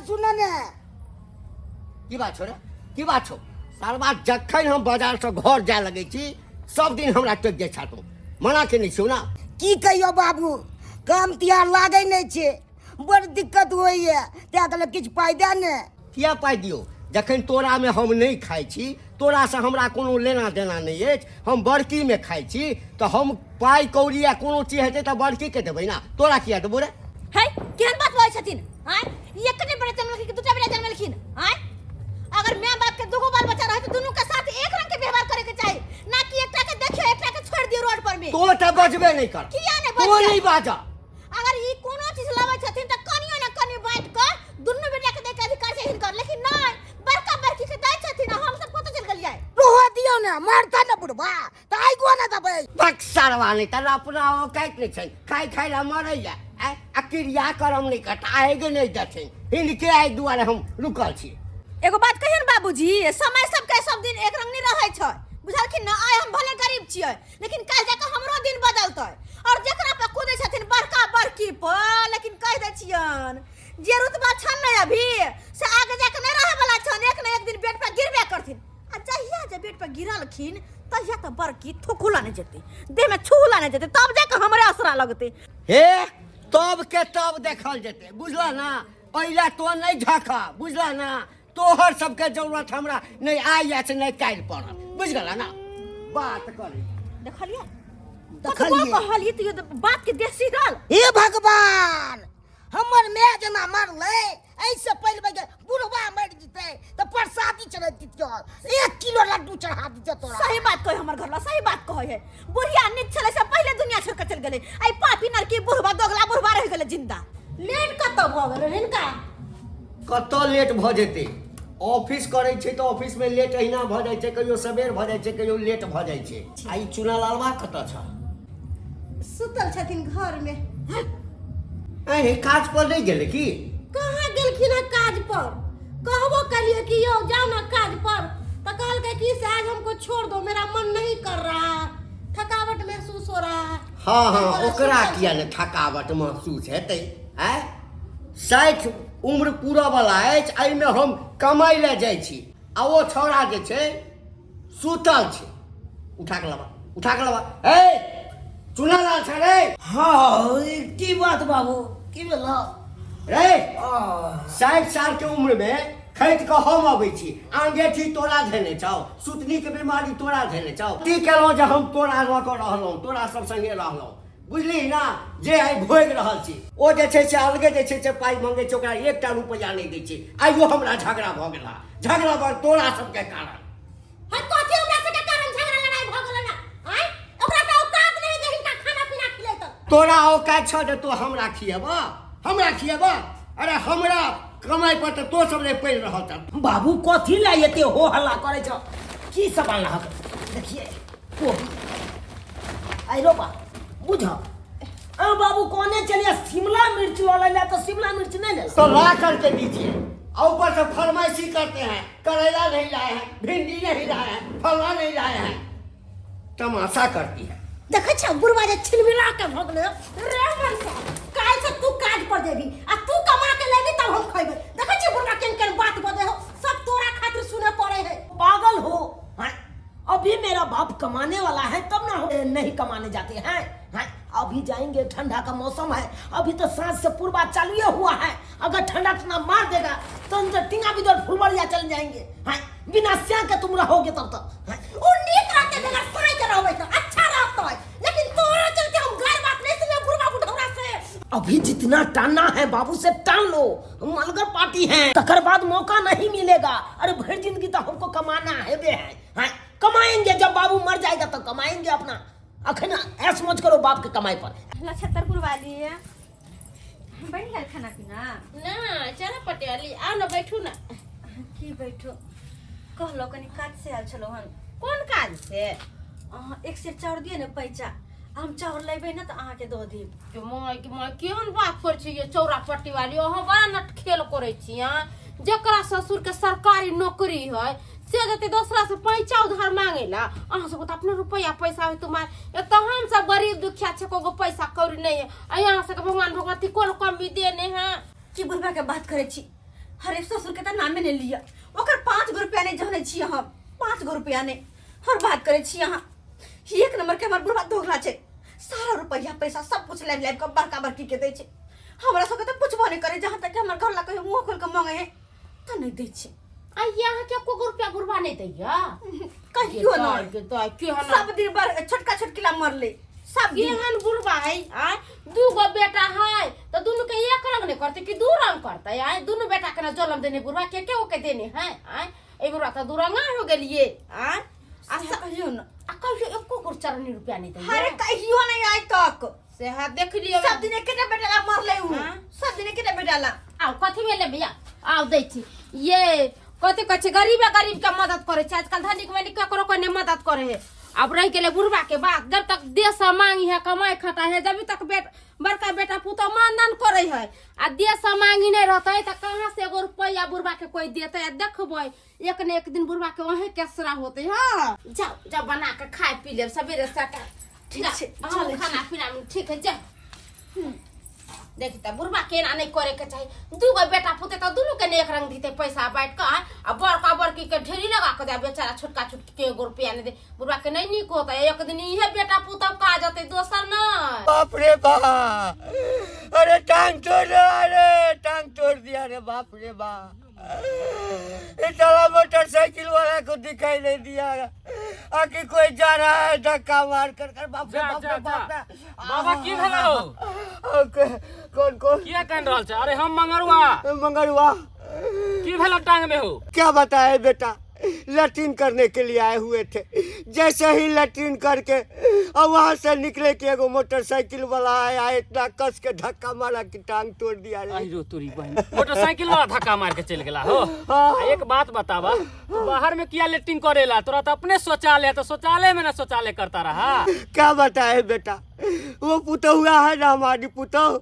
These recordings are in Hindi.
सुन ने की बात छो रे की बात छो सालबा जखन हम बाजार से घर जाए लगे छी सब दिन हमरा टोक जाय छातो मना के नहीं छौ ना की कहियो बाबू काम तिहार लागे नहीं छे बड़ दिक्कत होइए त्या कहले किछ पाई दे ने किया पाई दियो जखन तोरा में हम नहीं खाई छी तोरा से हमरा कोनो लेना देना नहीं है हम बड़की में खाई छी तो हम पाई कौड़ी या कोनो चीज हेते तो बड़की के देबै ना तोरा किया देबो रे है केहन बात बोलै छथिन हां ये कने बड़े जन्म के दूटा बेटा जन्म लखिन हां अगर मां बाप के दुगो बाल बच्चा रहे तो दोनों के साथ एक रंग के व्यवहार करे के चाहिए ना कि एकटा के देखियो एकटा के छोड़ दियो रोड पर में तो त बजबे नहीं कर किया ने तो नहीं बाजा अगर ई कोनो चीज लावे छथिन त कनियो ना कनियो बांट कर दोनों बेटा के देके अधिकार से हिनकर लेकिन नहीं बड़का बड़की के दै छथिन हम सब को तो चल गलियै रोह दियो ना मारता ना बुढ़वा त आई गो ना दबै बक्सरवा नहीं त अपना ओ काट नहीं छै खाई खाई ला मरै जा आ क्रिया करम नहीं कटाएगे नहीं दथिन हिनके आई दुआरे हम रुकल छी एगो बात कहियन बाबूजी समय सबके सब दिन एक रंग नहीं रहै छै बुझलखिन ना आइ हम भले गरीब छियै लेकिन काल जाके हमरो दिन बदलतै और जेकरा पे कूदै छथिन बड़का बड़की पर लेकिन कह दै छियन जे रुतबा छन नै अभी से आगे जाके नहीं रहे वाला छन एक न एक दिन पेट पे गिरबे करथिन आ जहिया जे पेट पे गिरलखिन तहिया त बड़की थुकुला नहीं जेते देह में छुला नहीं जेते तब जाके हमरे असरा लगते हे तब के तब देखल जेते बुझला ना पहला तो नहीं झका बुझला ना तोहर सबके जरूरत हमरा नहीं आई या से नहीं काल पड़ल बुझ गला ना बात करी देखलिए देखलिए। कहलिए तो ये बात के देसी डाल हे भगवान हमर मैं जना मरले ऐसे पहले बगे बुढ़वा मर जते त प्रसादी चढ़ा दितियो 1 किलो लड्डू चढ़ा दितियो तोरा सही बात कहे हमर घरला सही बात कहे है बुढ़िया निक छले से पहले दुनिया छोड़ के चल गेले आई पापी नरकी बुढ़वा दोगला बुढ़वा रह गेले जिंदा लेट कत भ गेले हिनका कत लेट भ जेते ऑफिस करे छे तो ऑफिस में लेट अहिना भ जाय छे कहियो सवेर भ जाय छे कहियो लेट भ जाय छे आई चुना लालवा कत छ सुतल छथिन घर में ए काज पर नहीं गेले की कहां गेलखिन है काज पर कहबो कलिए कि यो जाओ ना काज पर तो कहल के कि से आज हमको छोड़ दो मेरा मन नहीं कर रहा थकावट महसूस हो रहा है हाँ ओकरा किया ने थकावट महसूस हेतै हैं 60 उम्र पूरा वाला अछि आई में हम कमाई ले जाय छी आ ओ छौड़ा जे छै सुतल छै उठा के लबा ए चुना लाल छै रे हां की बात बाबू की भेलो रे 60 साल के उम्र में खैत के हम अबै छी आंगेठी तोरा धेने छौ सुतनी के बीमारी तोरा धेने छौ की केलौ जे हम तोरा ल के रहलौ तोरा सब संगे रहलौ बुझली ना जे आई भोग रहल छी ओ जे छै से अलगे जे छै से पाई मांगे छै ओकरा 1 रुपया नहीं दै छै आइयो हमरा झगड़ा भ गेला झगड़ा बर तोरा सब के कारण है कथि हमरा सबके कारण झगड़ा लड़ाई भ गेल ना आय ओकरा त औकात नहीं जे हिनका खाना पीना खिलै त तोरा औकात छ जे तू हमरा खिएबा अरे हमरा कमाई पर तो तो सब ने पड़ रहल छ बाबू कथि ला एते हो हल्ला करे छ की सवाल ना देखिए ओ आई रो बा बुझा आ बाबू कोने चलिए शिमला मिर्च वाला ले तो शिमला मिर्च नहीं ले तो ला करके दीजिए और ऊपर से फरमाइशी करते हैं करेला नहीं लाए हैं भिंडी नहीं लाए हैं फला नहीं लाए हैं तमाशा करती है देखे छ बुढ़वा जे छिलमिला के भगले रे मनसा काल से तू काज पर देबी आ तू कमा के लेबी तब हम खइबे देखे छ बुढ़वा केन बात बदे हो सब तोरा खातिर सुने पड़े है पागल हो हैं? अभी मेरा बाप कमाने वाला है तब ना नहीं कमाने जाते हैं हैं? अभी जाएंगे ठंडा का मौसम है अभी तो सांझ से पूर्वा चालू हुआ है अगर ठंडा ठंडा मार देगा तो टिंगा भी दर फुलवरिया चल जाएंगे हैं? बिना स्या के तुम रहोगे तब तक हैं? उन्नीत रहते बगैर साई के रहबे तो अच्छा रहता है लेकिन तोरा चलते हम घर बात नहीं सुने बुढ़वा बुढ़ौरा से अभी जितना टानना है बाबू से टान लो हम अलगर पार्टी हैं तकर बाद मौका नहीं मिलेगा अरे भर जिंदगी तो हमको कमाना है बे हैं? कमाएंगे जब बाबू मर जाएगा तो कमाएंगे अपना अखन ऐस मौज करो बाप के कमाई पर नक्षत्रपुर वाली है बन गया खाना पीना ना चला पटियाली आओ ना बैठू ना की बैठो कहलो कनी काज से आल छलो हन कौन काज से एक सेर चाउर दिए ने पैसा हम चाउर लेबे ना तो अहाँ के दो देब के माय केहन बात कर छी ये चौरा पट्टी वाली ओहो बड़ा नट खेल करे छी हां जकरा ससुर के सरकारी नौकरी है से जते दूसरा से पैसा उधार मांगेला अहाँ सब तो अपने रुपया पैसा है तुम्हारे एक तो हम सब गरीब दुखिया छे को पैसा कौड़ी नहीं है आ यहाँ से भगवान भगवती कोन कमी देने हैं की बुढ़वा के बात करे छी अरे ससुर के तो नामे ने लिया ओकर 5 गो रुपया नहीं जहने छी हम 5 गो रुपया ने और बात करे छी यहाँ एक नंबर के हमर बुढ़वा दोगला छे सारा रुपया पैसा सब कुछ लाइब लाइब के बड़का बड़की के दे छे हमरा सब के तो पूछबो नहीं करे जहां तक कि हमर घर ला कहियो मुंह खोल के मांगे है त नहीं दे छे आ यहाँ के को रुपया बुढ़वा नहीं दैया कहियो ना के हन सब दिन बर छोटका छोटकीला मरले सब दिन केहन बुढ़वा है आ 2 गो बेटा है तो दोनों के एक रंग नहीं करते कि 2 रंग करते है दोनों बेटा के ना जन्म देने बुढ़वा के ओके देने है आ ए बुढ़वा तो 2 रंगा हो गेलिए आ कहियो ना आ कहियो एको गो चरनी रुपया नहीं दैया अरे कहियो नहीं आई तक से हाथ देख लियो सब दिन केटा बेटा मरले उ सब दिन केटा बेटा ला आओ कथी में ले भैया आओ दै छी ये कथी कहै छै गरीब के मदद करे छै आजकल धनिक वाली ककरो कोने मदद करे है अब रह गेले बुढ़वा के बात जब तक देश मांगी है कमाई खटा है जब तक बड़का बेटा पुतो मानदान करे है आ देश मांगी नहीं रहते तो कहां से एगो रुपया बुढ़वा के कोई देते देखबै एक न एक दिन बुढ़वा के वहीं केसरा होते हां जाओ जाओ बना के खाए पी ले सवेरे सका ठीक है खाना पीना ठीक है जा देखी त बुढ़वा के ना नहीं करे के चाहिए 2 गो बेटा पुते तो दोनों के एक रंग दीते पैसा बांट के आ बड़का बड़की के ढेरी लगा के दे बेचारा छोटका छोटकी के 1 रुपया नहीं दे बुढ़वा के नहीं निक होता एक दिन इहे बेटा पुतौ का जते दोसर न बाप रे बाप अरे टांग तोड़ दिया रे बाप रे बाप इतना मोटरसाइकिल वाला को दिखाई नहीं दिया आके कोई जा रहा है धक्का मार कर बाप रे बाप बाबा की भेला हो कौन किया कन रहल छै अरे हम मंगरुआ की भेला टांग में हो क्या बताए बेटा लैट्रिन करने के लिए आए हुए थे जैसे ही लैट्रिन करके और वहां से निकले कि एगो मोटरसाइकिल वाला आया इतना कस के धक्का मारा कि टांग तोड़ दिया रे आई रो तोरी बहन मोटरसाइकिल वाला धक्का मार के चल गेला हो एक बात बतावा बाहर में किया लैट्रिन करेला तोरा तो अपने शौचालय तो शौचालय में ना शौचालय करता रहा क्या बताए बेटा वो पुतहुआ है ना हमारी पुतहु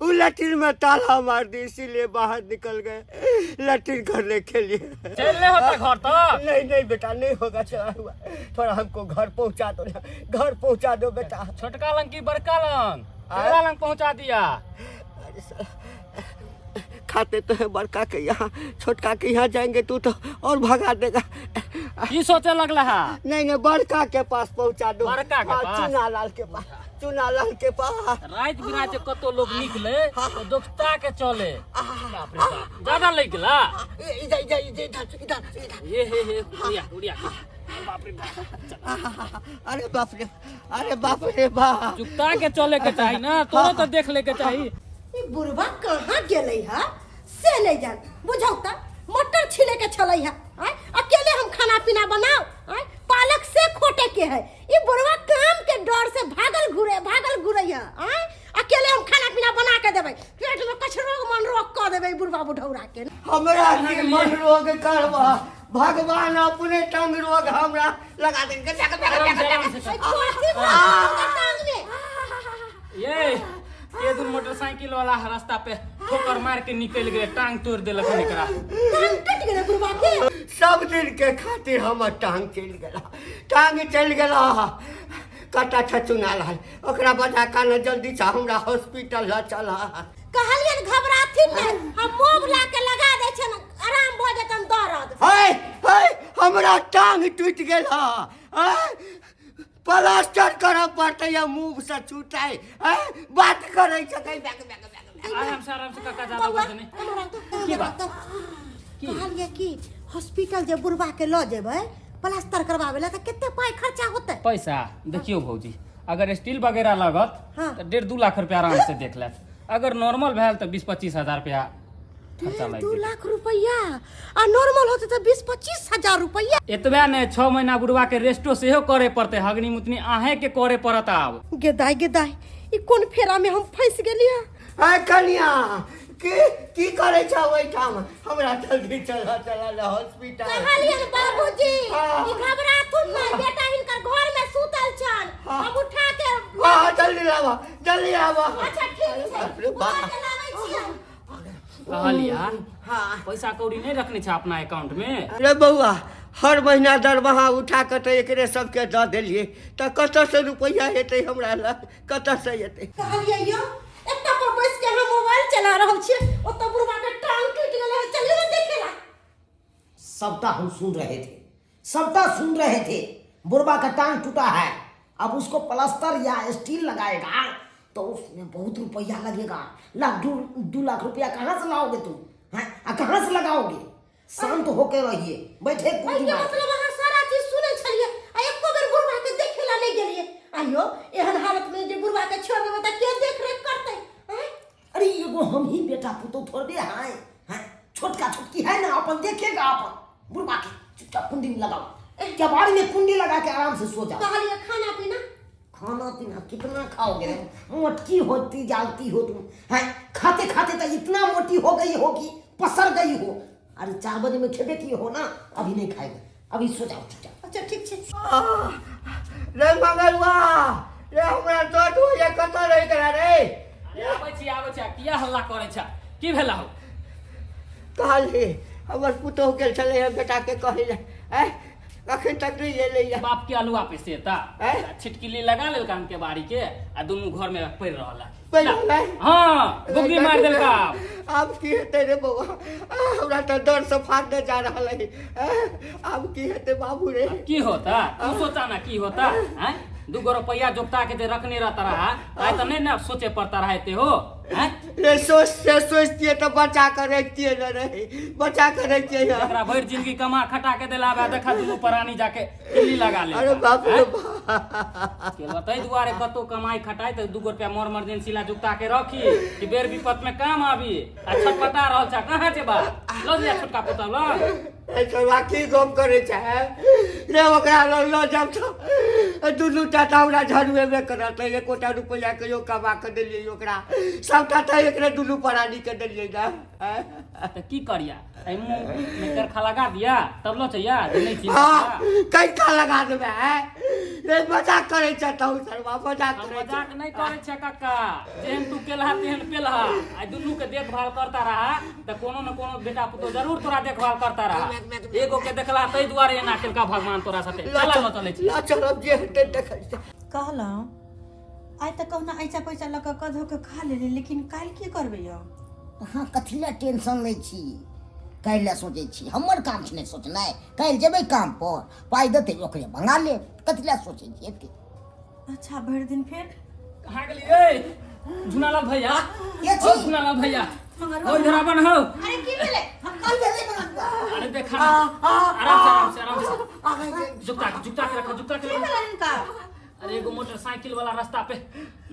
वो लैट्रिन में ताला मार दी इसीलिए बाहर निकल गए लैट्रिन करने के लिए चलने होता घर तो नहीं बेटा नहीं होगा चला हुआ थोड़ा हमको घर पहुंचा दो घर पहुंचा दो बेटा छोटका लंग की बड़का लंग बड़ा लंग पहुंचा दिया खाते तो है बड़का के यहाँ छोटका के यहाँ जाएंगे तू तो और भगा देगा की सोचे लगला है नहीं बड़का के पास पहुंचा दो बड़का के पास चुनालाल के पास रात बिरात कतो लोग निकले तो दोस्ता के चले बाप रे बाप ज्यादा लग गेला इधर ये हे उड़िया बाप रे बाप अरे बाप रे बाप जुगता के चले के चाहिए ना तोरो तो देख ले के चाहिए ई बुढ़वा कहाँ गेलै है से ले जान बुझौ त मटर छिले के छलै है अकेले हम खाना पीना बनाओ पालक से खोटे के है ई बुढ़वा काम के डर से भागल घुरे है अकेले हम खाना पीना बना के देबै पेट में कुछ रोग मन रोग क देबै बुढ़वा बुढ़ौरा के हमरा के मन रोग करवा भगवान अपने टंग रोग हमरा लगा देंगे ये दूर मोटरसाइकिल वाला रास्ता पे ठोकर मार के निकल गए टांग तोड़ देलक निकरा टांग टूट गेलै बुढ़वा के सब दिन के खातिर हमर टांग चल गेला कटा छचुना रहा ओकरा बजा का न जल्दी से हमरा हॉस्पिटल ल चला कहलियन घबराथिन ने हम मोब ला के लगा दै छन आराम भ जेतन दर्द हाय हमरा टांग टूट गेला प्लास्टर करऽ पड़तै या मुंह से छूटाई बात करै छै बैक आराम से काका ज्यादा बात नहीं की बात कहलिए कि हॉस्पिटल जे बुढ़वा के ल जेबै प्लास्टर करवावे ला त केते पाई खर्चा होतै पैसा देखियो भौजी अगर स्टील वगैरह लागत तो 1.5-2 लाख रुपया आराम से देख लेत अगर नॉर्मल भेल तो 20-25 हजार रुपया खर्चा लग 2 लाख रुपया आ नॉर्मल होते तो 20-25 हजार रुपया एतबे ने 6 महीना बुढ़वा के रेस्टो सेहो करे पड़ते हगनी मुतनी आहे के करे पड़त आब गेदाई ई कोन फेरा में हम फंस गेलिया कनिया की करे छ ओइ ठाम हमरा जल्दी चला हॉस्पिटल कहलियन बाबूजी ई घबराथुन ना बेटा हिनकर घर में सुतल छन हम उठा के जल्दी आवा अच्छा ठीक छै अरे बाप चलाबै छियै कहलिया पैसा कौड़ी नहीं रखने छ अपना अकाउंट में रे बउआ हर महीना दरमाहा उठा के तो एकरे सबके दऽ देलिए तो कत से रुपया हेतै हमरा लग कत से हेतै कहलियै यो एत्ता पर बैस के हम मोबाइल चला रहल छियै ओतऽ बुढ़वा के टांग टूट गेलै चल सबटा हम सुन रहे थे, सबटा सुन रहे थे। बुढ़वा का टांग टूटा है, अब उसको प्लास्टर या स्टील लगाएगा तो उसमें बहुत रुपया लगेगा। 2 लाख रुपया कहाँ से लाओगे तुम हैं? कहाँ से लगाओगे? शांत होकर रहिए, बैठे कुर्सी में। मतलब अहाँ सारा चीज सुनै छलिए आ एको बेर बुढ़वा के देखे ला नहीं गेलिए। आइयो एहन हालत में जे बुढ़वा के छोड़ देबे त के देख रेख करते हैं? अरे एगो हम ही बेटा पुतो थोड़े हैं, छोटका छोटकी है ना, अपन देखेगा अपन। बुढ़वा के चुपचाप कुंडी में लगाओ, केवाड़ी में कुंडी लगा के आराम से सो जाओ। कहलिए खाना पीना खाना पीना कितना खाओगे? मोटी होती जाती हो तुम हैं, खाते खाते तो इतना मोटी हो गई हो कि पसर गई हो। अरे 4 बजे में खेबे की हो ना, अभी नहीं खाएगा, अभी सो जाओ चुपचाप। अच्छा ठीक छे। रे मंगलवा, रे हमरा तो ये कत रही करा रे। आबै छी किया हल्ला करै छ? की भेला हो? कहली हमर पुतोह गेल छलै है बेटा के कहले हैं, अखन तक नहीं ले लिया। बाप के अलुआ पे से ता हैं? छिटकिली लगा लेल काम के बाड़ी के आ दुनू घर में पड़ रहला। पहिले हाँ गुग्गी मार देलका। अब की हेतै रे बौआ, हमरा तो डर से फाटने जा रहल है। अब की हेतै बाबू रे? अब की होता तू सोचा ना की होता हैं? 2 रुपया जोगता के जे रखने रहता रहा आय तो नहीं ना सोचे पड़ता रहते हो हैं? रे सोचतिए तो बचा कर रखतिए न रहे, बचा कर रखतिए। एकरा भर जिंदगी कमा खटा के देला बा, देखा दुनू प्राणी जाके किल्ली लगा ले। अरे बाप रे के बताई दुआरे कतो कमाई खटाई तो 2 रुपया मोर इमरजेंसी ला जुगता के रखी कि बेर विपत में काम आवी। आ छटपटा रहल छ कहां से बा लो जा छोटका पुतल लो ऐसा की गप करे चाहे रे ओकरा लो जब तो दुनू टाटा हमरा झड़ुए में करत है। 1 कोटा रुपया कहियो कमा के देलिए ओकरा, सबटा तो एकरे दुनू प्राणी के देलिए ना। तो की करिया ए मुंह में करखा लगा दिया तब लो छैया नहीं छी। हां कैसा लगा देबे रे? मजाक करे छ तौ सरवा, मजाक करे छ। मजाक नहीं करे छ काका, जेहन तू केलहा तेहन पेलहा। आ दुनू के देखभाल करता रहा तो कोनो न कोनो बेटा पुतो जरूर तोरा देखभाल करता रहा। एगो के देखला तई दुआरे एना केलका भगवान तोरा साथे। चला न चले छी ला चल अब जे हेतै देखै छै। कहलौ आइ त कहना ऐसा पैसा लग के धो के खा लेली, लेकिन काल की करबे यो? हाँ कथी ला टेंशन लै छी? काल्हि ला सोचै छी, हमर काम छै नहि सोचनाइ। काल्हि जेबै काम पर, पाइ देतै ओकरे मंगा लेब, कथी ला सोचै छी एते? अच्छा भर दिन फिर कहां गेली रे झुनालाल भैया? के छी? ओ झुनालाल भैया ओ इधर आबन हो। अरे की भेले? हम कल भेले मंगा। अरे देखा आराम से जुगता के रखो जुगता के की भेले इनका? अरे एगो मोटरसाइकिल वाला रास्ता पे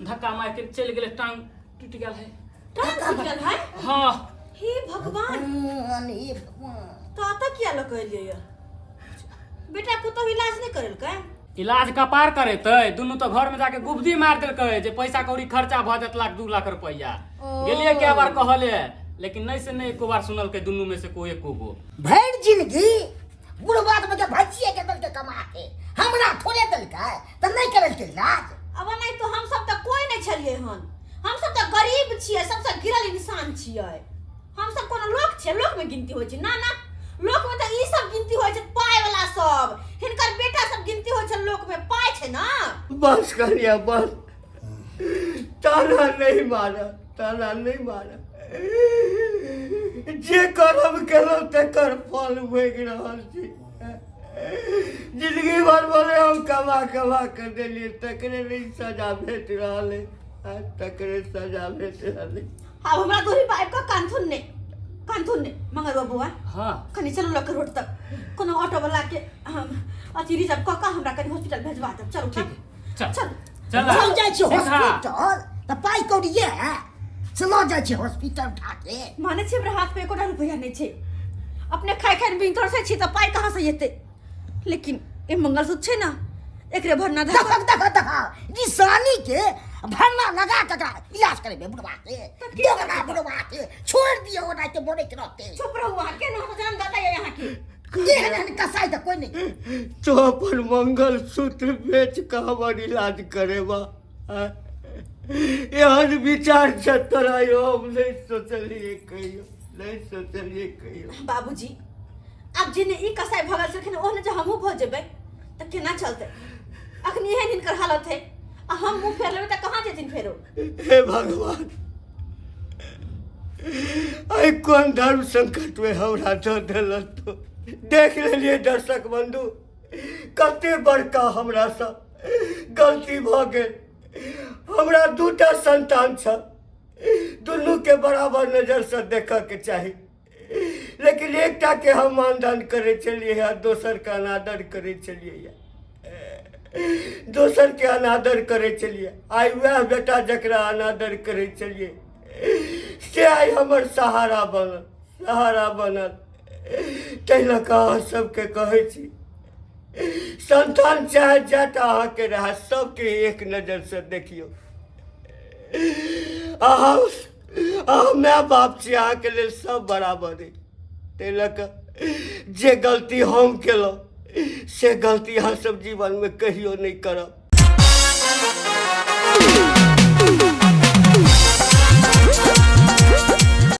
धक्का मार के चल गेले, टांग टूट गेल है। टांग टूट गेल है? हाँ हे भगवान, हे भगवान, तो आता किया लग कहलिए ये? बेटा पुतो इलाज नहीं करल का? इलाज कपार करे तै दुनू तो घर में जाके गुब्दी मार देलकै जे पैसा कौड़ी खर्चा भ जात 2 लाख रुपया। गेलिए के बार कहले लेकिन नहीं से नहीं एको बार सुनल के दुनू में से कोई एको गो। भैर जिंदगी बुढ़वा के बच्चा भजिए के दल के कमा के हमरा थोड़े दल का त नहीं करल के इलाज। अब नहीं तो हम सब तो कोई नहीं छलिए हन, हम सब तो गरीब छिए, सबसे गिरल इंसान छिए। हम सब कोनो लोक छे, लोक में गिनती होय छै ना ना, लोक में तो ई सब गिनती होय छै पाय वाला सब, हिनकर बेटा सब गिनती होय छै लोक में पाय छै ना। बस करिया बस, ताना नहीं मारा, ताना नहीं मारा। जे करम केलो तेकर फल भोग रहल छी। जिंदगी भर बोले हम कमा कमा कर देलिए, तकरे नहीं सजा भेट रहले, तकरे सजा भेट रहले। अब हमरा दोही पाइप का कानथुन ने मंगर बाबूआ। हां कनी चलो लक रोड तक, कोनो ऑटो वाला के हम अथी रिजर्व क हमरा कनी हॉस्पिटल भेजवा दे। चलो ठीक चल चल चल चल जाय छी हॉस्पिटल त पाइ कौड़ी है, चलो जाय छी हॉस्पिटल उठा के। माने छै हमरा हाथ पे 1 रुपया नहीं छै, अपने खाय खाय बिन तरसे छी त पाइ कहां से येते? लेकिन ए मंगलसूत्र छै ना, एकरे भरना देखा निशानी के भरना लगा के इलाज करेबे बुढ़वा के। देखा बुढ़वा के छोड़ दियो ओना के बोले के रहते। चुप रहो, के ना तो जान दादा यहां की एहन कसाई त कोई नहीं। तो अपन मंगलसूत्र बेच के हमर इलाज करेबा, एहन विचार छ तोरा यो हम नहीं सोचलिए कहियो, नहीं सोचलिए कहियो। बाबूजी अब जिने ई कसाई भगल छखिन ओहने जे हमहु भ जेबै त केना चलते? अखनी एहन हिनकर हालत है, आ हम मुंह फेर लेबै त कहां जेथिन फेरो? हे भगवान, आई कौन धर्म संकट में हमरा दो देलत तो देख लेलिए दर्शक बंधु, कते बड़का हमरा सब गलती भ गेल। हमरा दूटा संतान छ, दुनू के बराबर नजर से देखा के चाही, लेकिन एकटा के हम मानदान करे चलिए या दोसर का अनादर करे चलिए या दोसर के अनादर करे चलिए। आई वह बेटा जकरा अनादर करे चलिए से आई हमर सहारा बनल। तैला कहा सबके कहे छी, संतान चाहे जाट अहाँ के रहा, सबके एक नजर से देखियो। माय बाप छी, अहाँ के लेल सब बराबर है। तैला जे गलती हम केलहुँ से गलती अहाँ सब जीवन में कहियो नहीं करब।